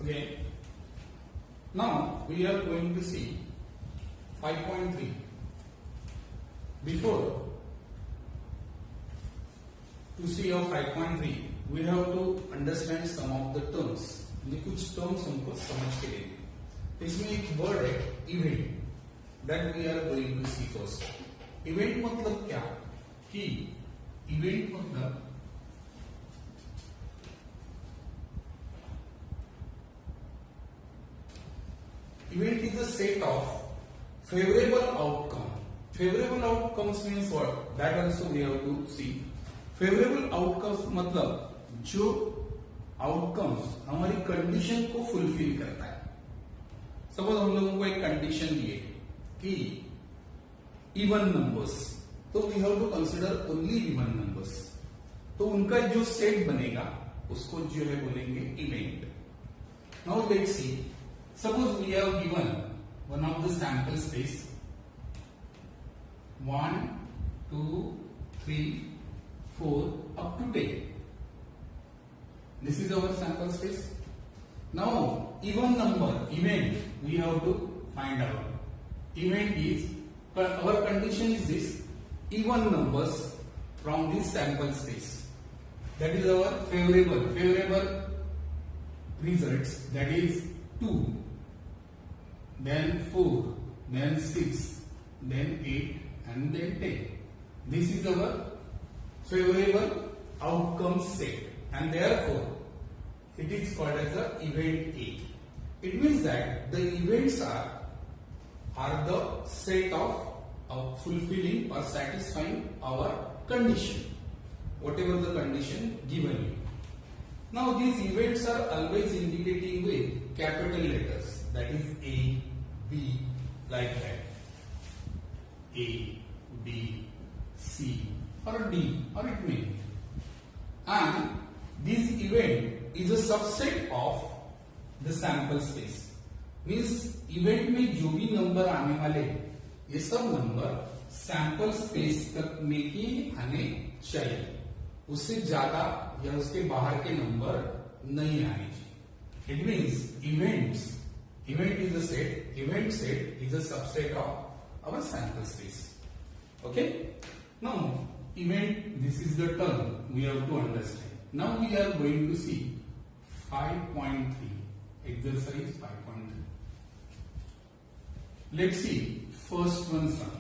Okay. Now we are going to see 5.3. Before to see of 5.3, we have to understand some of the terms. ये कुछ terms हमको समझ के लेंगे. इसमें एक word है event that we are going to see first. Event मतलब क्या? कि event मतलब event is a set of favorable outcome. Favorable outcomes means what? That also we have to see. Favorable outcomes मतलब जो outcomes हमारी condition को fulfill करता है. Suppose हम लोगों को एक condition दिए कि even numbers, तो we have to consider only even numbers. तो उनका जो set बनेगा उसको जो है बोलेंगे event. Now let's see. Suppose we have given one of the sample space 1, 2, 3, 4 up to 10. This is our sample space. Now even number, event, we have to find out. Event is, our condition is this, even numbers from this sample space. That is our favorable results. That is 2, then 4, then 6, then 8 and then 10. This is our favorable outcome set, and therefore it is called as the event A. It means that the events are the set of fulfilling or satisfying our condition, whatever the condition given you. Now these events are always indicating with capital letters, that is A, B, like that. A, B, C, or D, or it may. And this event is a subset of the sample space. Means event में जो भी number आने वाले ये सब number sample space तक में ही आने चाहिए, उससे ज्यादा या उसके बाहर के नंबर नहीं आने चाहिए. It means event is a set, event set is a subset of our sample space. Okay? Now event, this is the term we have to understand. Now we are going to see 5.3, exercise 5.3. Let's see first one sum.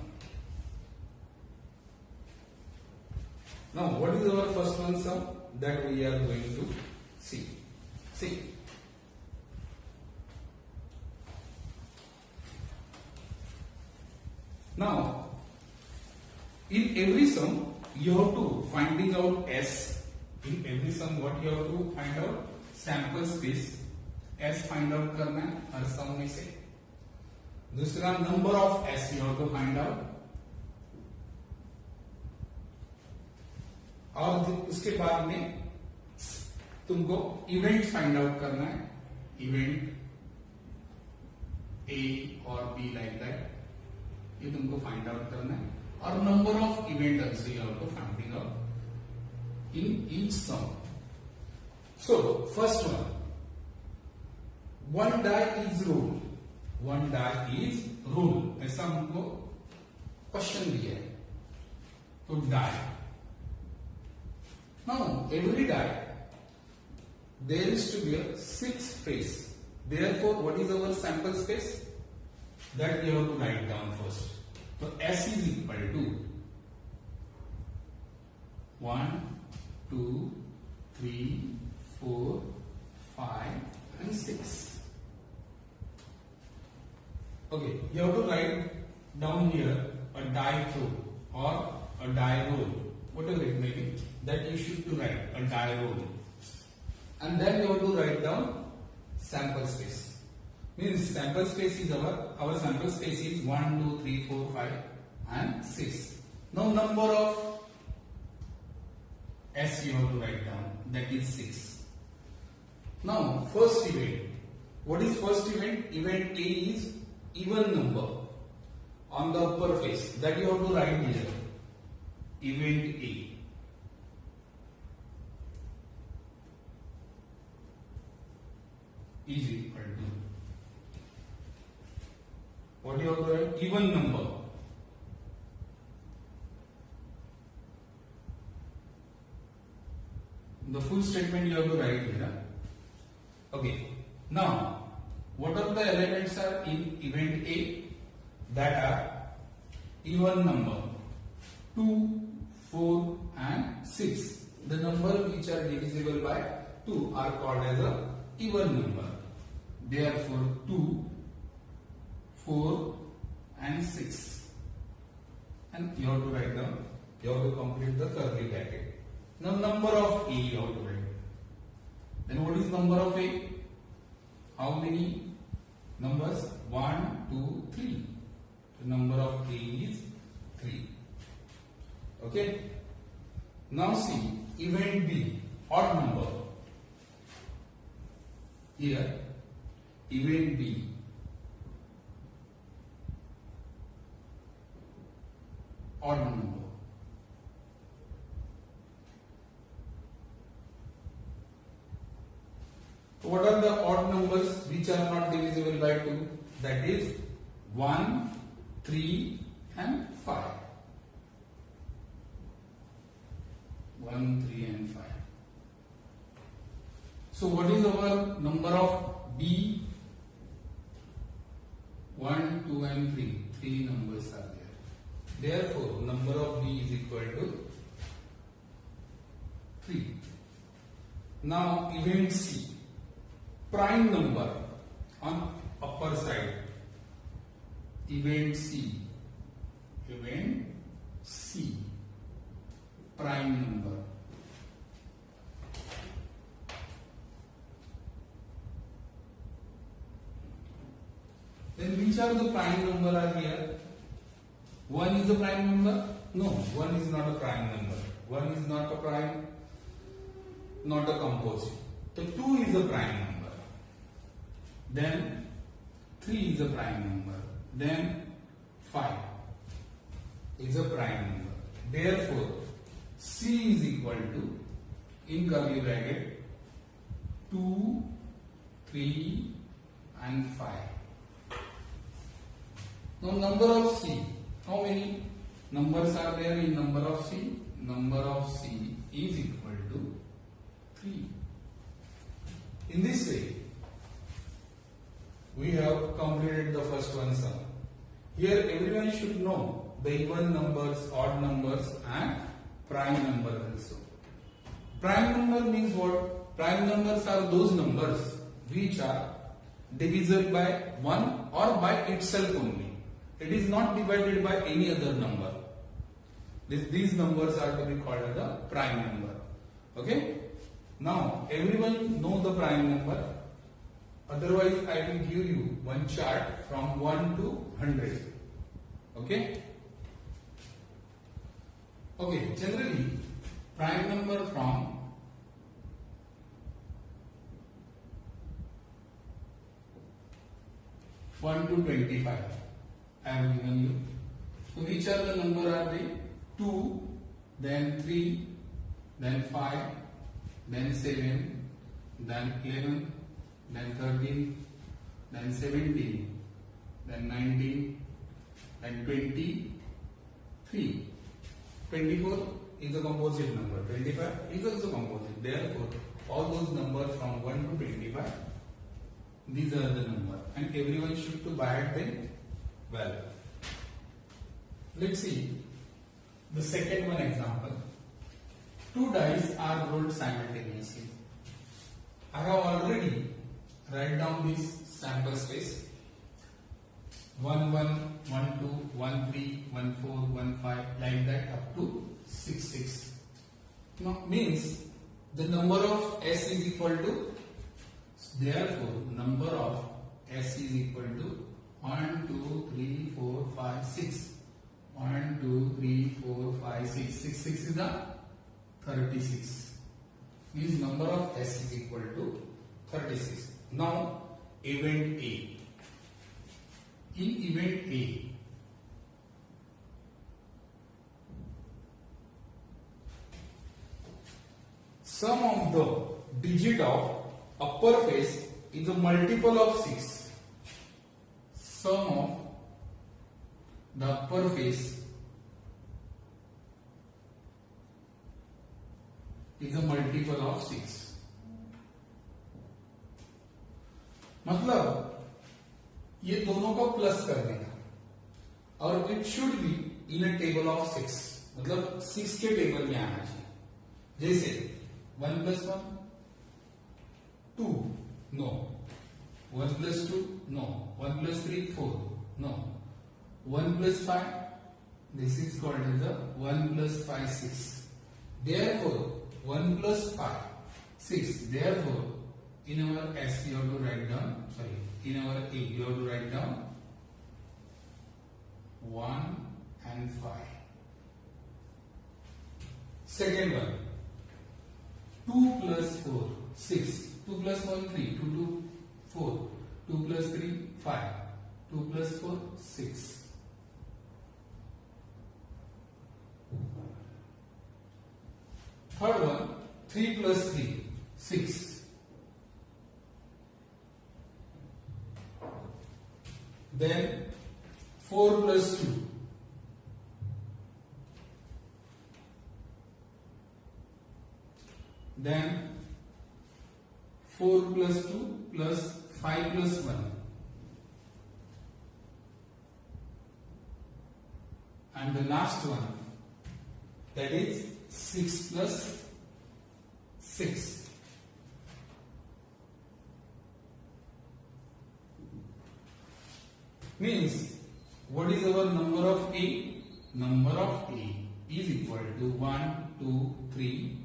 Now what is our first one sum that we are going to see? See. Now in every sum you have to finding out S. In every sum what you have to find out? Sample space S find out करना है हर सम में से. दूसरा number of S you have to find out. और उसके बाद में तुमको इवेंट फाइंड आउट करना है. इवेंट A और B like that, ये तुमको फाइंड आउट करना है. और number of event also you have to find out in each sum. So first one die is rule. One die is rule. ऐसा हमको क्वेश्चन दिया है. तो die. Now every die there is to be a 6 face. Therefore what is our sample space? That we have to write down first. So S is equal to 1, 2, 3, 4, 5 and 6. Okay, you have to write down here a die throw or a die roll, whatever it may be, that you should to write a die roll. And then you have to write down sample space. Means sample space is our sample space is 1, 2, 3, 4, 5 and 6. Now number of S you have to write down, that is 6. Now first event. What is first event? Event A is even number on the upper face, that you have to write here. Event A. is equal to, what you have to write? Even number. The full statement you have to write here. Okay. Now, what are the elements are in event A? That are even number 2, 4 and 6. The number which are divisible by 2 are called as a even number. Therefore, 2, 4 and 6. And you have to write down, you have to complete the curly bracket. Now number of A you have to write. Then what is number of A? How many numbers? 1, 2, 3. The number of A is 3. Okay. Now see, event B, odd number. Here, event B. Odd number. What are the odd numbers which are not divisible by 2? That is 1, 3 and 5. 1, 3 and 5. So what is our number of B? 1, 2 and 3. 3 numbers are there. Therefore, number of B is equal to 3. Now event C. Prime number on upper side. Event C. Event C. Prime number. Then which are the prime number are here? 1 is a prime number? No, 1 is not a prime number. 1 is not a prime, not a composite. So 2 is a prime number. Then 3 is a prime number. Then 5 is a prime number. Therefore, C is equal to, in curly bracket, 2, 3 and 5. Now number of C. How many numbers are there in number of C? Number of C is equal to 3. In this way, we have completed the first one sum. Here everyone should know the even numbers, odd numbers and prime numbers also. Prime number means what? Prime numbers are those numbers which are divisible by 1 or by itself only. It is not divided by any other number. These numbers are to be called as a prime number. Okay? Now everyone know the prime number. Otherwise, I will give you one chart from 1 to 100. Okay? Okay, generally, prime number from 1 to 25. I have given you. So, which are the number are they? 2, then 3, then 5, then 7, then 11, then 13, then 17, then 19, then 23. 24 is a composite number. 25 is also composite. Therefore, all those numbers from 1 to 25, these are the numbers, and everyone should to buy them well. Let's see the second one example. 2 dice are rolled simultaneously. I have already write down this sample space. 1, 1, 1, 2, 1, 3, 1, 4, 1, 5, like that up to 6, 6. Now means the number of S is equal to, therefore number of S is equal to 1, 2, 3, 4, 5, 6. 1, 2, 3, 4, 5, 6. 6, 6 is the 36. Means number of S is equal to 36. Now event A. In event A, sum of the digit of upper face is a multiple of 6. Sum of the upper face is a multiple of 6. मतलब ये दोनों का plus कर देगा और it should be in a table of 6, मतलब 6 के table में आना चाहिए. जैसे 1 + 1 2, no. 1 + 2, no. 1 + 3 4, no. 1 + 5, this is called as the 1 + 5 6. Therefore 1 + 5 6. Therefore in our S you have to write down, sorry, in our A you have to write down 1 and 5. Second one, 2 + 4 6. 2 + 1 3. 2 2 4. 2 + 3 5. 2 + 4 6. Third one, 3 + 3 6. Then 4 + 2. Then 4 + 2 plus 5 + 1. And the last one, that is 6 + 6. Means, what is our number of A? Number of A is equal to 1, 2, 3,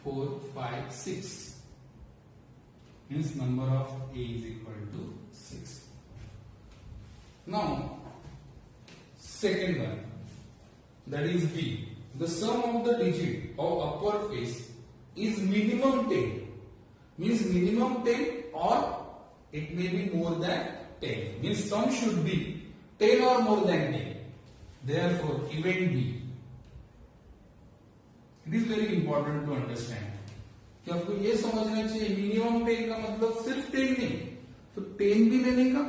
4, 5, 6. Means number of A is equal to 6. Now, second one, that is B. The sum of the digit of upper face is minimum 10. Means minimum 10 or it may be more than 10. Means sum should be 10 or more than 10. Therefore, event B. It is very important to understand कि आपको ये समझना चाहिए minimum 10 का मतलब सिर्फ 10 नहीं, तो 10 भी लेने का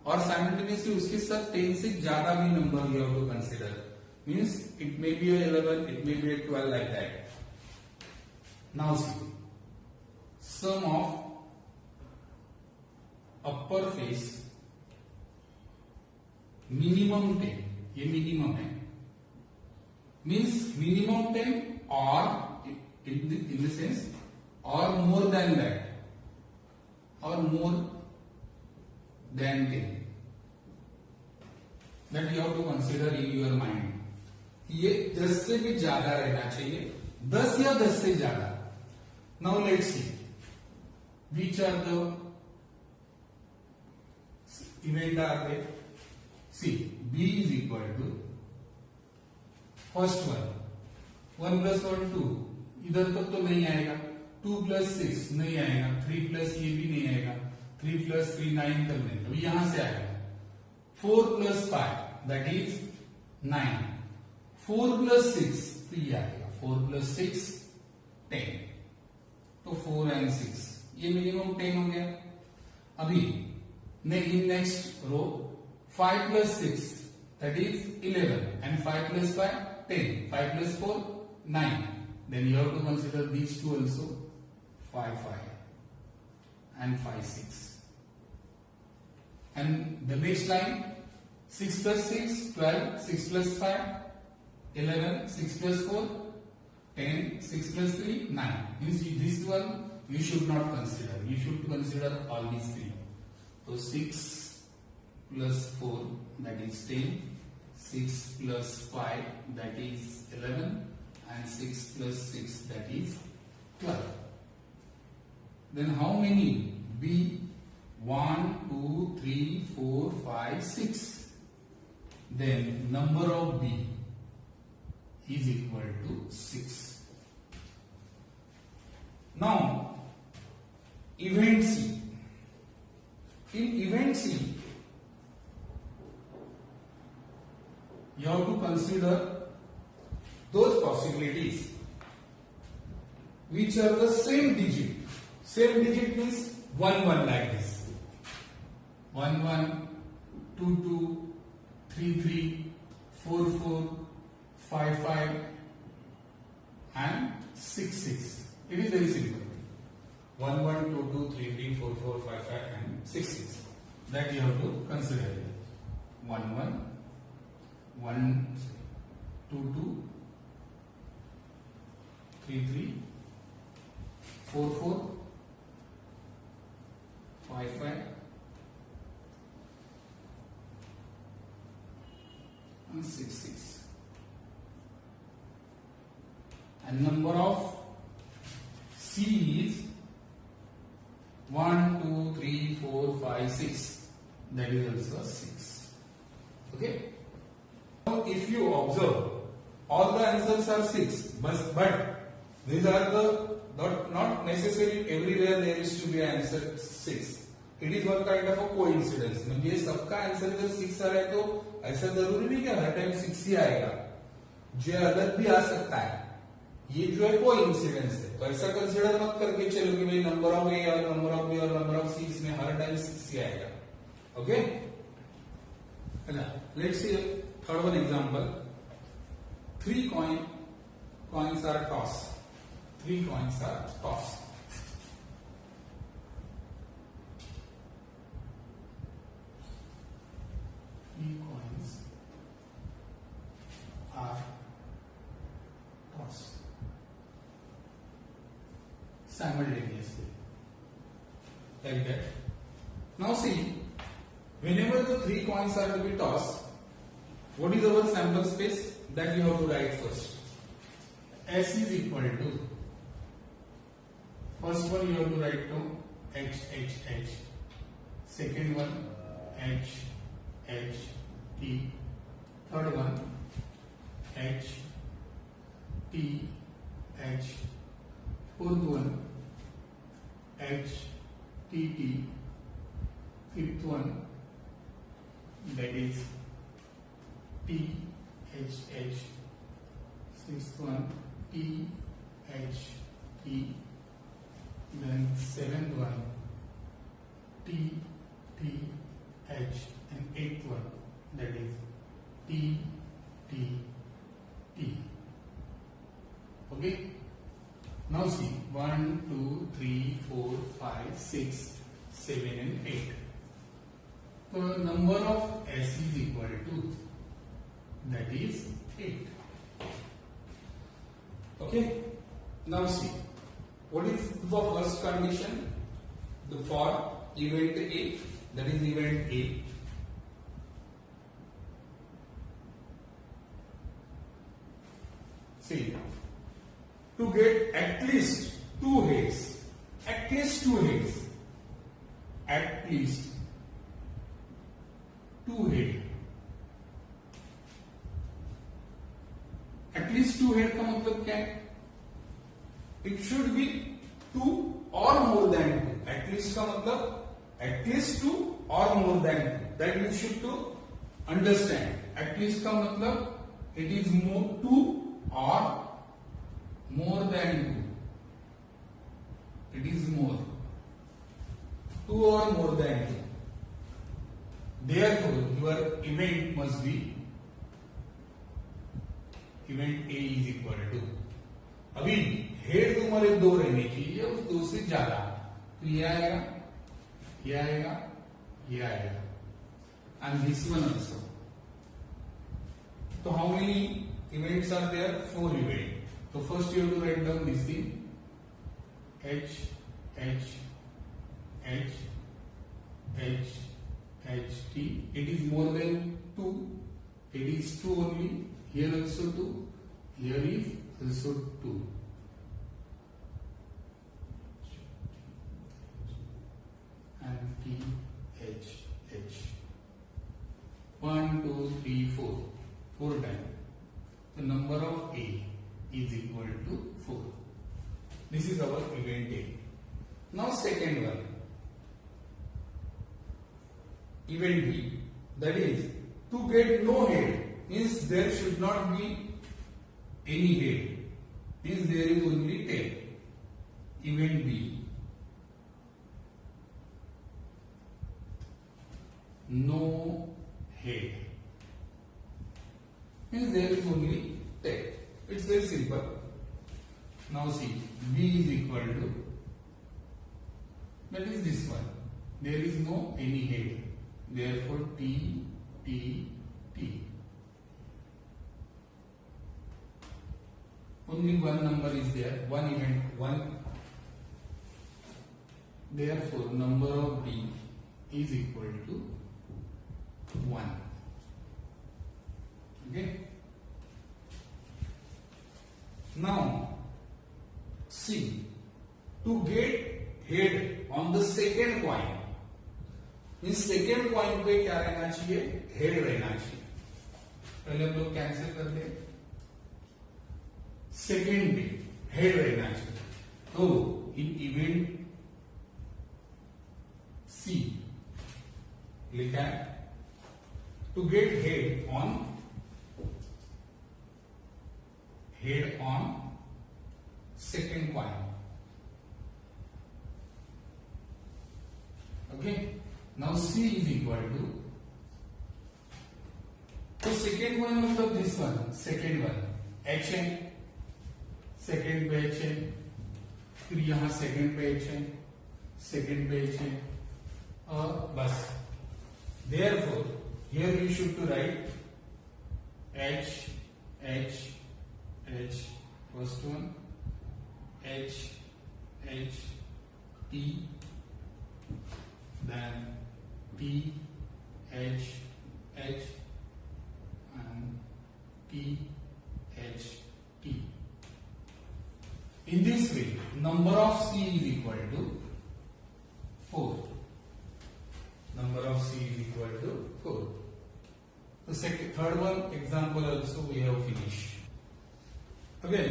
और साइमल्टेनियसली उसके साथ 10 से ज्यादा भी number you have to consider. Means it may be a 11, it may be a 12 like that. Now see, sum of upper face minimum 10, ये मिनिमम है. मीन्स मिनिमम 10 और इन द सेंस और मोर देन दैट और more than 10, that you have to consider in your mind. ये 10 से भी ज्यादा रहना चाहिए, 10 या 10 से ज्यादा. Now let's see which are the event are there. See, B is equal to first one 1 + 1 2. इधर तक तो नहीं आएगा. 2 + 6 नहीं आएगा. 3 + ये भी नहीं आएगा. 3 + 3 9 तक नहीं. अभी यहां से आएगा. 4 + 5 that is 9. 4 + 6 तो ये आएगा. 4 + 6 10. तो 4 and 6 ये मिनिमम 10 हो गया. अभी next row 5 + 6 that is 11 and 5 + 5 10. 5 + 4 9. Then you have to consider these two also. 5 5 and 5 6. And the next line 6 + 6 12. 6 + 5 11. 6 + 4 10. 6 + 3 9. Means this one you should not consider. You should consider all these three. So 6 + 4 that is 10, 6 + 5 that is 11 and 6 + 6 that is 12. Then how many? B 1 2 3 4 5 6. Then number of B is equal to 6. Now event C. In event C you have to consider those possibilities which are the same digit. Same digit means 1 1 like this. 1 1, 2 2, 3 3, 4 4, 5 5 and 6 6. It is very simple. 1 1, 2 2, 3 3, 4 4, 5 5 and 6 6. That you have to consider here. 1 1, 1 2 2, 3 3, 4 4, 5 5 and 6 6. And number of C is 1 2 3 4 5 6. That is also 6. Okay. Now if you observe, all the answers are 6, but these are the not necessarily everywhere there is to be an answer 6. It is one kind of a coincidence. मतलब सबका answer जब 6 आ रहा है तो ऐसा जरूरी नहीं कि हर टाइम 6 ही आएगा, जो अलग भी आ सकता है. ये जो है कोइंसिडेंस है, तो ऐसा कंसीडर मत करके चलो कि भाई नंबर ऑफ ए और नंबर ऑफ बी और नंबर ऑफ सी इसमें हर टाइम 6 ही आएगा. Okay. Let's see third one example. 3 coins are tossed. 3 coins are tossed. 3 coins are tossed simultaneously, like that. Now see, whenever the 3 coins are to be tossed, what is our sample space? That you have to write first. S is equal to, first one you have to write to H H H, second one H H T, third one H T H, fourth one H T T, fifth one that is T H H, sixth one T H T, then seventh one T T H, and eighth one that is T T T. Okay. Now see, 1 2 3 4 5 6 7 and 8. So number of S is equal to, that is 8. Okay. Now see, what is the first condition? The for event A, that is event A. See, to get at least 2 heads, at least 2 heads, at least 2 heads. At least 2 head का मतलब क्या है? It should be 2 or more than 2. At least का मतलब at least 2 or more than 2. That you should to understand. At least का मतलब it is more 2 or more than 2. It is more 2 or more than 2. Therefore, your event must be event A is equal to. अभी head तुम्हारे 2 रहने चाहिए, उस 2 से ज्यादा, तो ये आएगा, ये आएगा, ये आएगा, and this one also. So how many events are there? 4 events. So first you have to write down this thing, H H H H H T. It is more than 2. It is 2 only. Here also 2. Here is also 2. And T H H. 1 2 3 4. 4 times. The number of A is equal to 4. This is our event A. Now second one, event B, that is to get no head, means there should not be any head, means there is only tail. Event B, no head. Means there is only tail. It's very simple. Now see, B is equal to, that is this one. There is no any head. Therefore T, T, T. Only one number is there, one event, one. Therefore number of B is equal to 1. Okay. Now see, to get head on the second coin, in second point पे क्या रहना चाहिए, head रहना चाहिए. पहले हम लोग cancel कर दे, सेकेंड पे हेड रहना चाहिए. तो इन इवेंट सी लिखा है, to get head on second point. Okay. Now C is equal to, तो सेकेंड वन मतलब this one, second one H है, सेकेंड पे एच है, फिर यहां सेकेंड पे एच है, सेकेंड पे एच है, और बस. Therefore here you should to write H H H, first one H H T, then T H H and T H T. In this way, number of C is equal to 4. Number of C is equal to 4. The third one example also we have finished. Again.